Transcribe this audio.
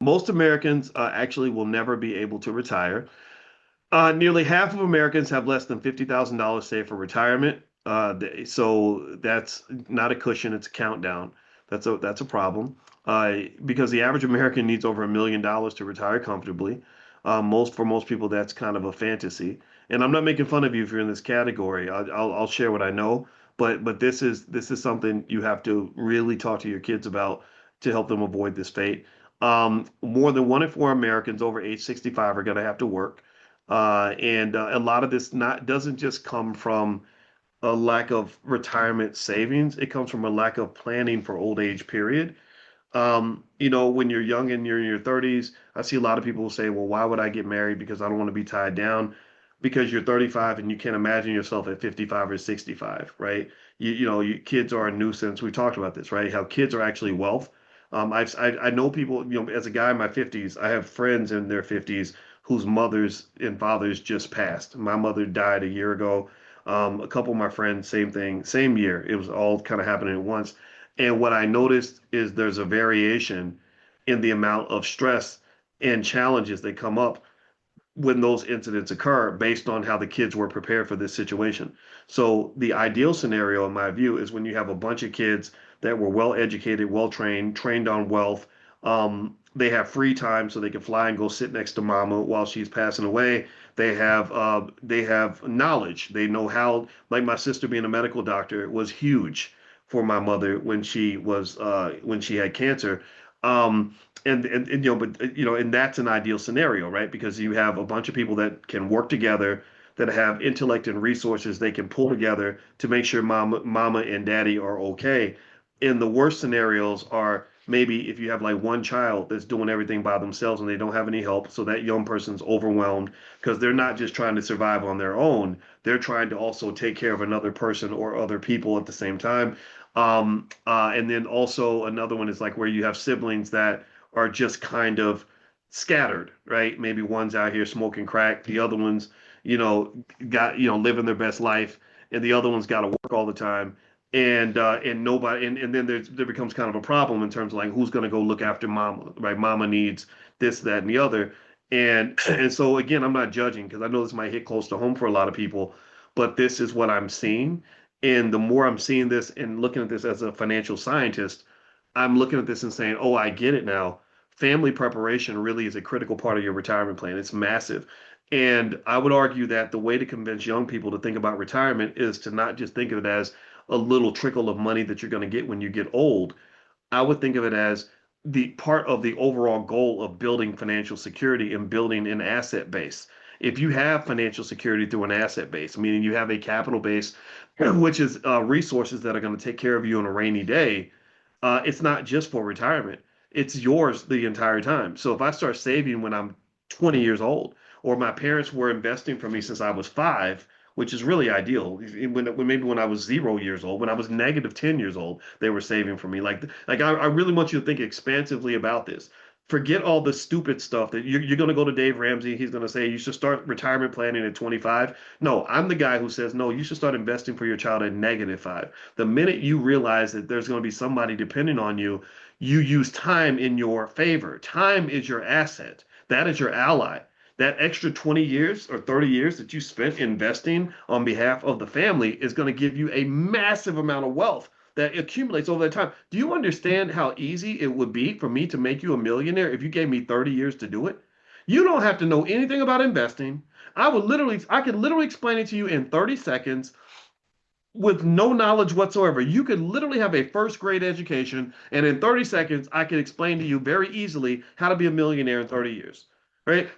Most Americans actually will never be able to retire. Nearly half of Americans have less than $50,000 saved for retirement. So that's not a cushion, it's a countdown. That's a problem. Because the average American needs over $1 million to retire comfortably. For most people, that's kind of a fantasy. And I'm not making fun of you if you're in this category. I'll share what I know, but this is something you have to really talk to your kids about to help them avoid this fate. More than 1 in 4 Americans over age 65 are going to have to work. And a lot of this not doesn't just come from a lack of retirement savings. It comes from a lack of planning for old age, period. When you're young and you're in your 30s, I see a lot of people say, well, why would I get married? Because I don't want to be tied down. Because you're 35 and you can't imagine yourself at 55 or 65, right? Kids are a nuisance. We talked about this, right? How kids are actually wealth. I know people, as a guy in my 50s, I have friends in their 50s whose mothers and fathers just passed. My mother died a year ago. A couple of my friends, same thing, same year. It was all kind of happening at once. And what I noticed is there's a variation in the amount of stress and challenges that come up when those incidents occur based on how the kids were prepared for this situation. So the ideal scenario, in my view, is when you have a bunch of kids that were well educated, well trained, trained on wealth. They have free time so they can fly and go sit next to mama while she's passing away. They have knowledge. They know how, like my sister being a medical doctor was huge for my mother when she had cancer. Um, and that's an ideal scenario, right? Because you have a bunch of people that can work together, that have intellect and resources they can pull together to make sure mama and daddy are okay. And the worst scenarios are maybe if you have like one child that's doing everything by themselves and they don't have any help, so that young person's overwhelmed because they're not just trying to survive on their own, they're trying to also take care of another person or other people at the same time. And then also another one is like where you have siblings that are just kind of scattered, right? Maybe one's out here smoking crack, the other one's, living their best life, and the other one's got to work all the time. And nobody, and then there becomes kind of a problem in terms of like who's going to go look after mama, right? Mama needs this, that, and the other. And so again, I'm not judging because I know this might hit close to home for a lot of people, but this is what I'm seeing. And the more I'm seeing this and looking at this as a financial scientist, I'm looking at this and saying, oh, I get it now. Family preparation really is a critical part of your retirement plan. It's massive. And I would argue that the way to convince young people to think about retirement is to not just think of it as a little trickle of money that you're going to get when you get old. I would think of it as the part of the overall goal of building financial security and building an asset base. If you have financial security through an asset base, meaning you have a capital base, which is resources that are going to take care of you on a rainy day, it's not just for retirement. It's yours the entire time. So if I start saving when I'm 20 years old, or my parents were investing for me since I was 5, which is really ideal. Maybe when I was 0 years old, when I was negative 10 years old, they were saving for me. I really want you to think expansively about this. Forget all the stupid stuff that you're going to go to Dave Ramsey. He's going to say you should start retirement planning at 25. No, I'm the guy who says, no, you should start investing for your child at -5. The minute you realize that there's going to be somebody depending on you, you use time in your favor. Time is your asset. That is your ally. That extra 20 years or 30 years that you spent investing on behalf of the family is going to give you a massive amount of wealth that accumulates over that time. Do you understand how easy it would be for me to make you a millionaire if you gave me 30 years to do it? You don't have to know anything about investing. I could literally explain it to you in 30 seconds with no knowledge whatsoever. You could literally have a first grade education, and in 30 seconds, I could explain to you very easily how to be a millionaire in 30 years, right?